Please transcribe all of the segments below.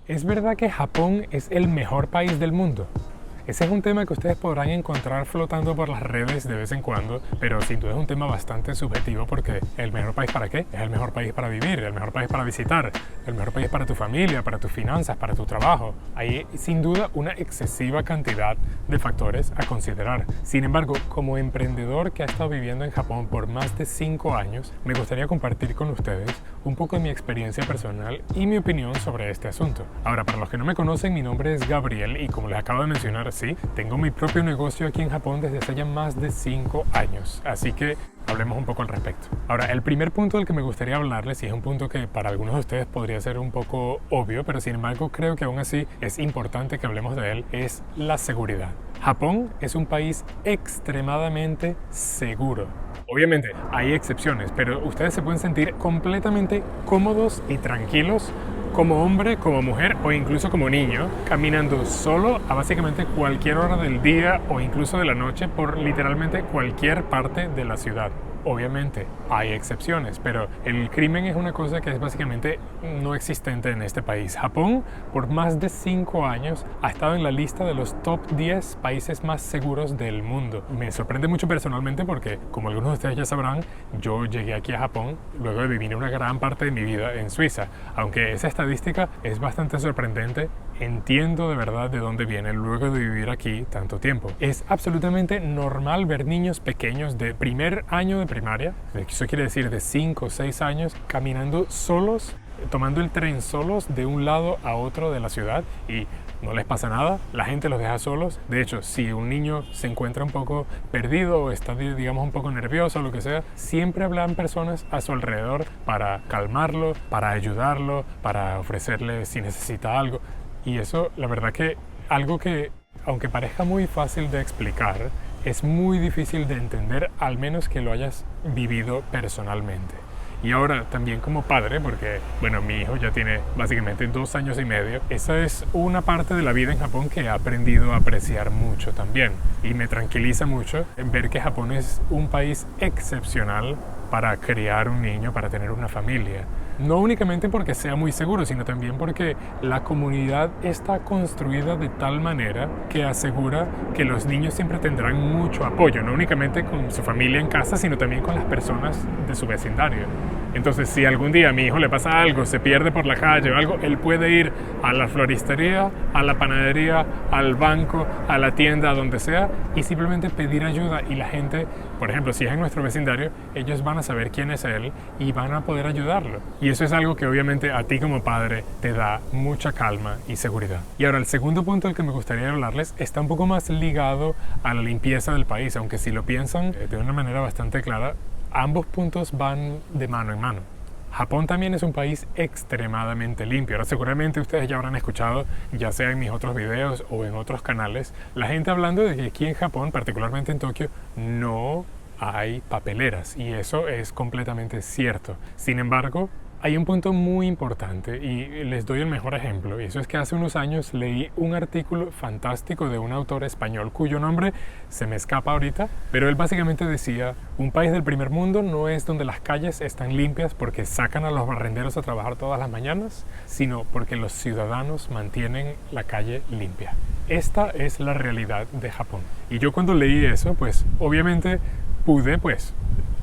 ¿Es verdad que Japón es el mejor país del mundo? Ese es un tema que ustedes podrán encontrar flotando por las redes de vez en cuando, pero sin duda es un tema bastante subjetivo porque ¿el mejor país para qué? Es el mejor país para vivir, el mejor país para visitar, el mejor país para tu familia, para tus finanzas, para tu trabajo. Hay sin duda una excesiva cantidad de factores a considerar. Sin embargo, como emprendedor que ha estado viviendo en Japón por más de 5 años, me gustaría compartir con ustedes un poco de mi experiencia personal y mi opinión sobre este asunto. Ahora, para los que no me conocen, mi nombre es Gabriel y como les acabo de mencionar, sí, tengo mi propio negocio aquí en Japón desde hace ya más de 5 años, así que hablemos un poco al respecto. Ahora, el primer punto del que me gustaría hablarles, y es un punto que para algunos de ustedes podría ser un poco obvio, pero sin embargo creo que aún así es importante que hablemos de él, es la seguridad. Japón es un país extremadamente seguro. Obviamente hay excepciones, pero ustedes se pueden sentir completamente cómodos y tranquilos como hombre, como mujer o incluso como niño, caminando solo a básicamente cualquier hora del día o incluso de la noche por literalmente cualquier parte de la ciudad. Obviamente hay excepciones, pero el crimen es una cosa que es básicamente no existente en este país. Japón, por más de 5 años, ha estado en la lista de los top 10 países más seguros del mundo. Me sorprende mucho personalmente porque, como algunos de ustedes ya sabrán, yo llegué aquí a Japón luego de vivir una gran parte de mi vida en Suiza. Aunque esa estadística es bastante sorprendente, entiendo de verdad de dónde viene luego de vivir aquí tanto tiempo. Es absolutamente normal ver niños pequeños de primer año de primaria, eso quiere decir de 5 o 6 años, caminando solos, tomando el tren solos de un lado a otro de la ciudad y no les pasa nada, la gente los deja solos. De hecho, si un niño se encuentra un poco perdido o está, digamos, un poco nervioso o lo que sea, siempre habrán personas a su alrededor para calmarlo, para ayudarlo, para ofrecerle si necesita algo. Y eso, la verdad que algo que, aunque parezca muy fácil de explicar, es muy difícil de entender, al menos que lo hayas vivido personalmente. Y ahora también como padre, porque bueno, mi hijo ya tiene básicamente 2 años y medio, esa es una parte de la vida en Japón que he aprendido a apreciar mucho también. Y me tranquiliza mucho ver que Japón es un país excepcional para criar un niño, para tener una familia. No únicamente porque sea muy seguro, sino también porque la comunidad está construida de tal manera que asegura que los niños siempre tendrán mucho apoyo, no únicamente con su familia en casa, sino también con las personas de su vecindario. Entonces, si algún día a mi hijo le pasa algo, se pierde por la calle o algo, él puede ir a la floristería, a la panadería, al banco, a la tienda, a donde sea, y simplemente pedir ayuda. Y la gente, por ejemplo, si es en nuestro vecindario, ellos van a saber quién es él y van a poder ayudarlo. Y eso es algo que obviamente a ti como padre te da mucha calma y seguridad. Y ahora el segundo punto del que me gustaría hablarles está un poco más ligado a la limpieza del país, aunque si lo piensan de una manera bastante clara, ambos puntos van de mano en mano. Japón también es un país extremadamente limpio. Ahora seguramente ustedes ya habrán escuchado, ya sea en mis otros videos o en otros canales, la gente hablando de que aquí en Japón, particularmente en Tokio, no hay papeleras, y eso es completamente cierto. Sin embargo, hay un punto muy importante y les doy el mejor ejemplo, y eso es que hace unos años leí un artículo fantástico de un autor español cuyo nombre se me escapa ahorita, pero él básicamente decía: un país del primer mundo no es donde las calles están limpias porque sacan a los barrenderos a trabajar todas las mañanas, sino porque los ciudadanos mantienen la calle limpia. Esta es la realidad de Japón. Y yo cuando leí eso, pues obviamente pude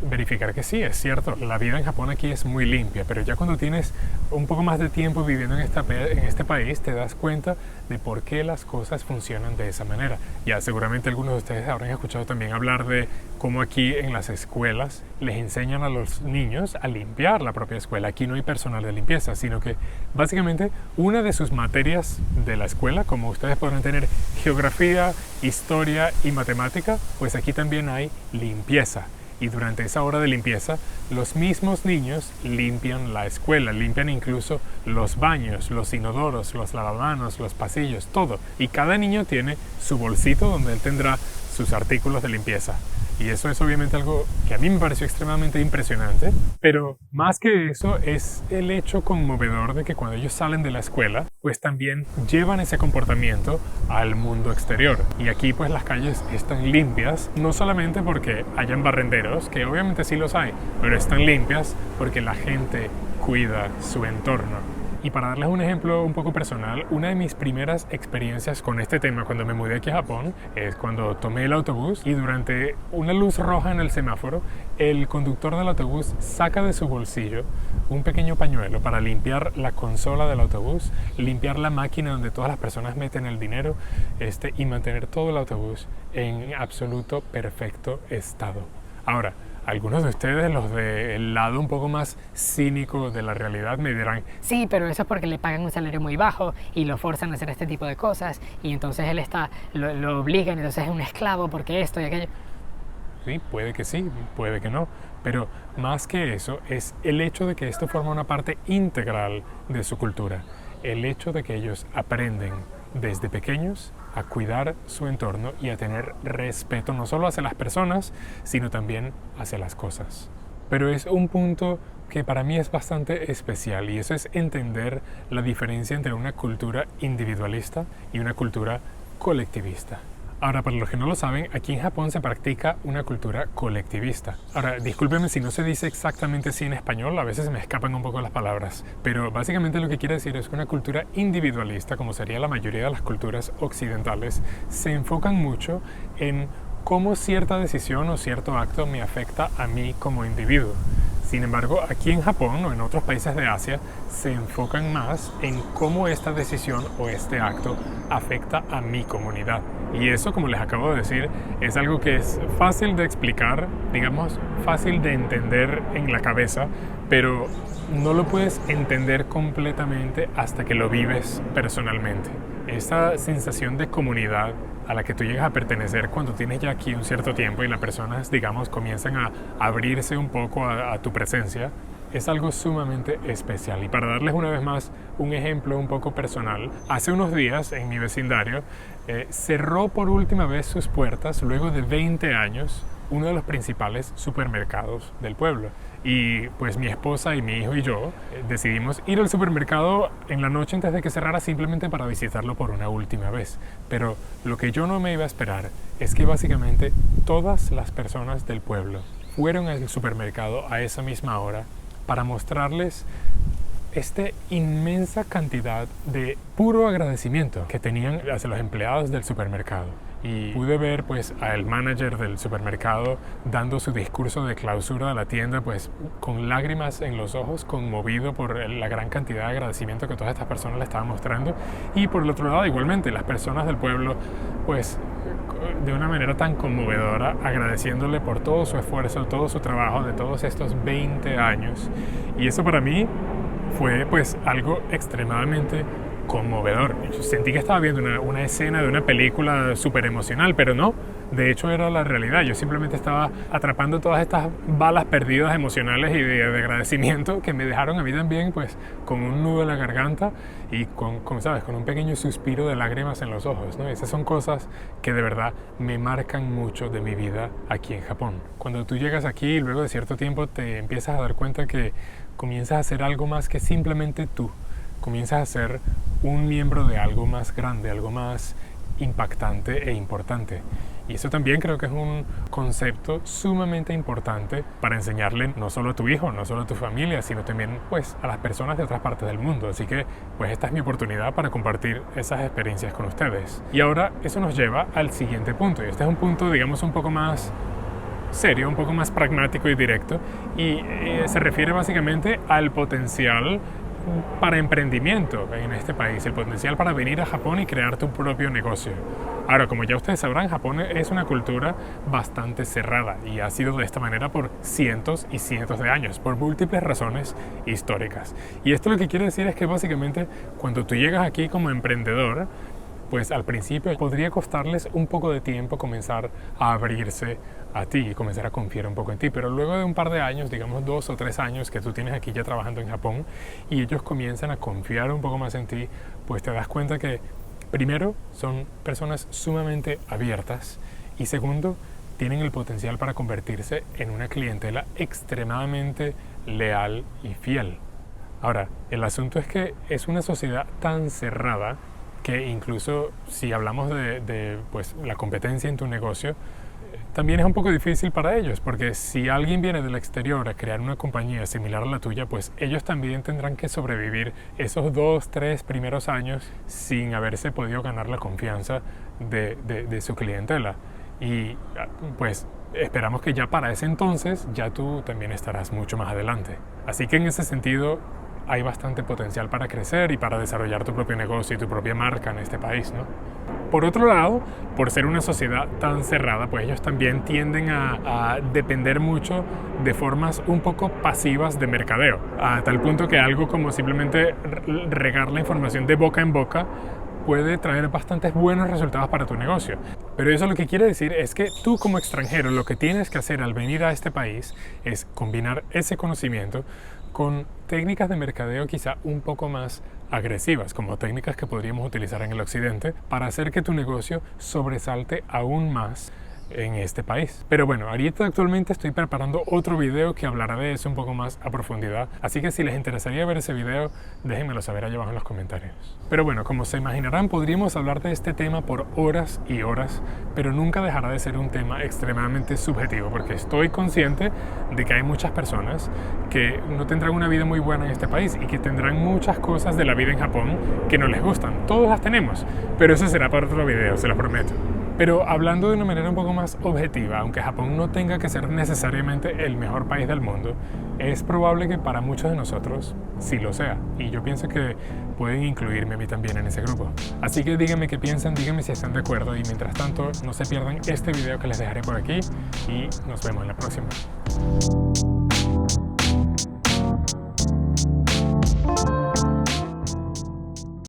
verificar que sí, es cierto, la vida en Japón aquí es muy limpia, pero ya cuando tienes un poco más de tiempo viviendo en este país, te das cuenta de por qué las cosas funcionan de esa manera. Ya seguramente algunos de ustedes habrán escuchado también hablar de cómo aquí en las escuelas les enseñan a los niños a limpiar la propia escuela. Aquí no hay personal de limpieza, sino que básicamente una de sus materias de la escuela, como ustedes podrán tener geografía, historia y matemática, pues aquí también hay limpieza. Y durante esa hora de limpieza, los mismos niños limpian la escuela, limpian incluso los baños, los inodoros, los lavamanos, los pasillos, todo. Y cada niño tiene su bolsito donde él tendrá sus artículos de limpieza. Y eso es obviamente algo que a mí me pareció extremadamente impresionante, pero más que eso es el hecho conmovedor de que cuando ellos salen de la escuela, pues también llevan ese comportamiento al mundo exterior. Y aquí pues las calles están limpias, no solamente porque hayan barrenderos, que obviamente sí los hay, pero están limpias porque la gente cuida su entorno. Y para darles un ejemplo un poco personal, una de mis primeras experiencias con este tema cuando me mudé aquí a Japón es cuando tomé el autobús y durante una luz roja en el semáforo, el conductor del autobús saca de su bolsillo un pequeño pañuelo para limpiar la consola del autobús, limpiar la máquina donde todas las personas meten el dinero y mantener todo el autobús en absoluto perfecto estado. Ahora, algunos de ustedes, los del lado un poco más cínico de la realidad, me dirán: sí, pero eso es porque le pagan un salario muy bajo y lo forzan a hacer este tipo de cosas y entonces él lo obligan, entonces es un esclavo porque esto y aquello. Sí, puede que no, pero más que eso es el hecho de que esto forma una parte integral de su cultura, el hecho de que ellos aprenden desde pequeños a cuidar su entorno y a tener respeto no solo hacia las personas, sino también hacia las cosas. Pero es un punto que para mí es bastante especial y eso es entender la diferencia entre una cultura individualista y una cultura colectivista. Ahora, para los que no lo saben, aquí en Japón se practica una cultura colectivista. Ahora, discúlpenme si no se dice exactamente así en español, a veces me escapan un poco las palabras, pero básicamente lo que quiere decir es que una cultura individualista, como sería la mayoría de las culturas occidentales, se enfocan mucho en cómo cierta decisión o cierto acto me afecta a mí como individuo. Sin embargo, aquí en Japón o en otros países de Asia se enfocan más en cómo esta decisión o este acto afecta a mi comunidad. Y eso, como les acabo de decir, es algo que es fácil de explicar, digamos, fácil de entender en la cabeza, pero no lo puedes entender completamente hasta que lo vives personalmente. Esta sensación de comunidad a la que tú llegas a pertenecer cuando tienes ya aquí un cierto tiempo y las personas, digamos, comienzan a abrirse un poco a tu presencia, es algo sumamente especial. Y para darles una vez más un ejemplo un poco personal, hace unos días en mi vecindario cerró por última vez sus puertas luego de 20 años uno de los principales supermercados del pueblo. Y pues mi esposa y mi hijo y yo decidimos ir al supermercado en la noche antes de que cerrara simplemente para visitarlo por una última vez. Pero lo que yo no me iba a esperar es que básicamente todas las personas del pueblo fueron al supermercado a esa misma hora para mostrarles esta inmensa cantidad de puro agradecimiento que tenían hacia los empleados del supermercado. Y pude ver pues al manager del supermercado dando su discurso de clausura de la tienda pues con lágrimas en los ojos, conmovido por la gran cantidad de agradecimiento que todas estas personas le estaban mostrando. Y por el otro lado, igualmente, las personas del pueblo pues de una manera tan conmovedora, agradeciéndole por todo su esfuerzo, todo su trabajo de todos estos 20 años. Y eso para mí fue pues algo extremadamente conmovedor. Yo sentí que estaba viendo una escena de una película súper emocional, pero no, de hecho era la realidad. Yo simplemente estaba atrapando todas estas balas perdidas emocionales y de agradecimiento que me dejaron a mí también pues con un nudo en la garganta y ¿sabes? Con un pequeño suspiro de lágrimas en los ojos, ¿no? Esas son cosas que de verdad me marcan mucho de mi vida aquí en Japón. Cuando tú llegas aquí y luego de cierto tiempo te empiezas a dar cuenta que comienzas a hacer algo más que simplemente tú. Comienzas a ser un miembro de algo más grande, algo más impactante e importante. Y eso también creo que es un concepto sumamente importante para enseñarle no solo a tu hijo, no solo a tu familia, sino también pues a las personas de otras partes del mundo. Así que pues esta es mi oportunidad para compartir esas experiencias con ustedes. Y ahora eso nos lleva al siguiente punto. Y este es un punto, digamos, un poco más serio, un poco más pragmático y directo. Y se refiere básicamente al potencial para emprendimiento en este país, el potencial para venir a Japón y crear tu propio negocio. Ahora, como ya ustedes sabrán, Japón es una cultura bastante cerrada y ha sido de esta manera por cientos y cientos de años, por múltiples razones históricas. Y esto lo que quiere decir es que básicamente cuando tú llegas aquí como emprendedor, pues al principio podría costarles un poco de tiempo comenzar a abrirse a ti y comenzar a confiar un poco en ti, pero luego de un par de años, digamos 2 o 3 años que tú tienes aquí ya trabajando en Japón y ellos comienzan a confiar un poco más en ti, pues te das cuenta que primero son personas sumamente abiertas y segundo tienen el potencial para convertirse en una clientela extremadamente leal y fiel. Ahora, el asunto es que es una sociedad tan cerrada que incluso si hablamos de pues, la competencia en tu negocio, también es un poco difícil para ellos, porque si alguien viene del exterior a crear una compañía similar a la tuya, pues ellos también tendrán que sobrevivir esos 2, 3 primeros años sin haberse podido ganar la confianza de su clientela. Y pues esperamos que ya para ese entonces ya tú también estarás mucho más adelante. Así que en ese sentido hay bastante potencial para crecer y para desarrollar tu propio negocio y tu propia marca en este país, ¿no? Por otro lado, por ser una sociedad tan cerrada, pues ellos también tienden a depender mucho de formas un poco pasivas de mercadeo, a tal punto que algo como simplemente regar la información de boca en boca puede traer bastantes buenos resultados para tu negocio. Pero eso lo que quiere decir es que tú como extranjero lo que tienes que hacer al venir a este país es combinar ese conocimiento con técnicas de mercadeo quizá un poco más agresivas, como técnicas que podríamos utilizar en el occidente para hacer que tu negocio sobresalte aún más en este país. Pero bueno, ahorita actualmente estoy preparando otro video que hablará de eso un poco más a profundidad, así que si les interesaría ver ese video, déjenmelo saber allá abajo en los comentarios. Pero bueno, como se imaginarán, podríamos hablar de este tema por horas y horas, pero nunca dejará de ser un tema extremadamente subjetivo, porque estoy consciente de que hay muchas personas que no tendrán una vida muy buena en este país y que tendrán muchas cosas de la vida en Japón que no les gustan. Todos las tenemos, pero eso será para otro video, se lo prometo. Pero hablando de una manera un poco más objetiva, aunque Japón no tenga que ser necesariamente el mejor país del mundo, es probable que para muchos de nosotros sí lo sea. Y yo pienso que pueden incluirme a mí también en ese grupo. Así que díganme qué piensan, díganme si están de acuerdo y mientras tanto no se pierdan este video que les dejaré por aquí y nos vemos en la próxima.